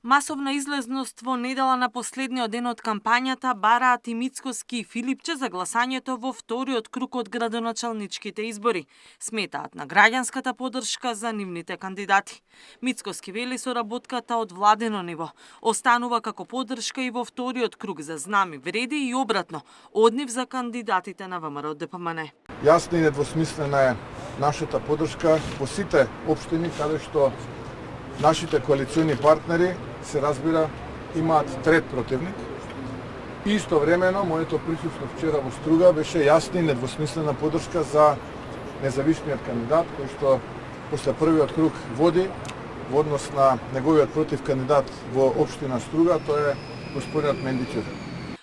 Масовна излезност во недела на последниот ден од кампањата бараат и Мицкоски и Филипче за гласањето во вториот круг од градоначалничките избори. Сметаат на граѓанската поддршка за нивните кандидати. Мицкоски вели соработката од владено ниво останува како поддршка и во вториот круг за знами вреди и обратно од нив за кандидатите на ВМРО ДПМН. Јасна и недвосмислена е нашата поддршка по сите општини каде што нашите коалициони партнери, се разбира, имаат трет противник. И истовремено, моето присуство вчера во Струга беше јасна и недвосмислена поддршка за независниот кандидат, кој што после првиот круг води во однос на неговиот против кандидат во општина Струга, тоа е господинот Мендичев.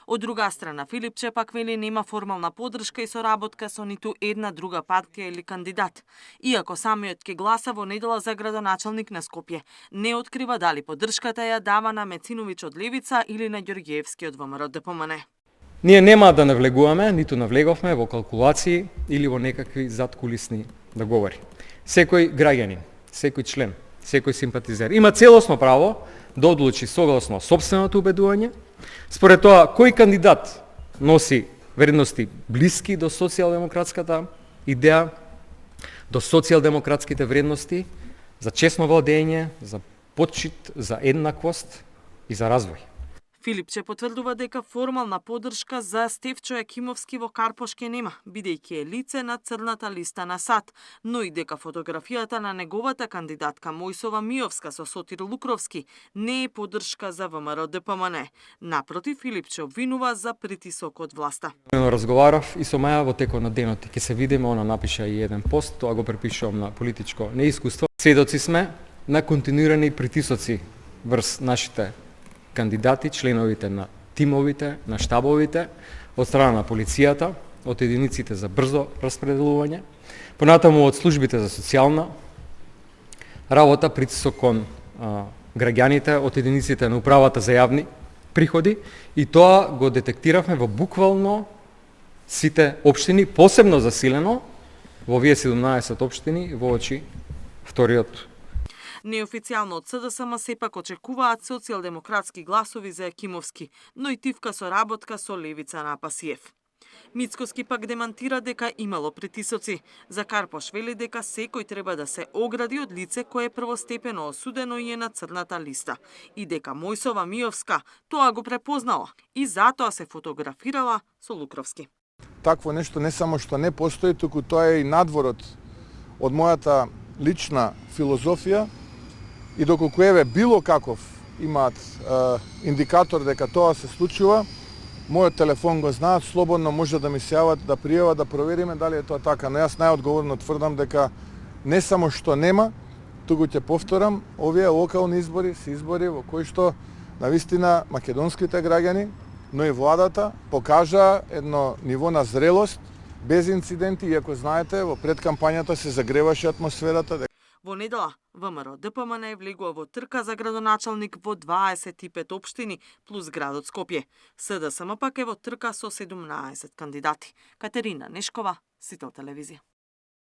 Од друга страна, Филипче пак вели нема формална поддршка и соработка со ниту една друга партија или кандидат. Иако самиот ќе гласа во недела за градоначалник на Скопје, не открива дали поддршката ја дава на Мециновиќ од Левица или на Ѓорѓиевски од ВМРО ДПМН. Ние нема да навлегуваме, ниту навлеговме во калкулации или во некакви задкулисни договори. Секој граѓанин, секој член, секој симпатизер има целосно право да одлучи согласно сопственото убедување, според тоа кој кандидат носи вредности блиски до социјалдемократската идеја, до социјалдемократските вредности за честно владење, за почит, за еднаквост и за развој. Филипче потврдува дека формална поддршка за Стефчо Јакимовски во Карпошке нема, бидејќи е лице на црната листа на САД, но и дека фотографијата на неговата кандидатка Мојсова Миовска со Сотир Лукровски не е поддршка за ВМРО ДПМН. Напротив, Филипче обвинува за притисок од власта. Разговарав и со Маја во текот на денот. Ќе се видиме, она напиша и еден пост, тоа го препишувам на политичко неискуство. Сведоци сме на континуирани притисоци врз нашите кандидати, членовите на тимовите, на штабовите, од страна на полицијата, од единиците за брзо распределување, понатаму од службите за социјална работа, притисок кон граѓаните, од единиците на управата за јавни приходи, и тоа го детектиравме во буквално сите општини, посебно засилено во овие 17 општини во очи вториот. Неофицијално од СДСМ сепак очекуваат социјалдемократски гласови за Јакимовски, но и тивка соработка со Левица на Пасиев. Мицкоски пак демантира дека имало притисоци. За Карпош вели дека секој треба да се огради од лице кое е првостепено осудено и е на црната листа. И дека Мојсова Миовска тоа го препознала и затоа се фотографирала со Лукровски. Такво нешто не само што не постои, туку тоа е и надворот од мојата лична филозофија. И доколку еве било каков имаат индикатор дека тоа се случува, мојот телефон го знаат, слободно може да ми се јават, да пријават, да провериме дали е тоа така. Но јас најодговорно тврдам дека не само што нема, туку ќе повторам, овие локални избори се избори во кои што навистина македонските граѓани, но и владата покажа едно ниво на зрелост, без инциденти, иако знаете, во предкампањата се загреваше атмосферата. Во недела, ВМРО ДПМН влегува во трка за градоначалник во 25 општини плюс градот Скопје. СДСМ пак е во трка со 17 кандидати. Катерина Нешкова, Сител телевизија.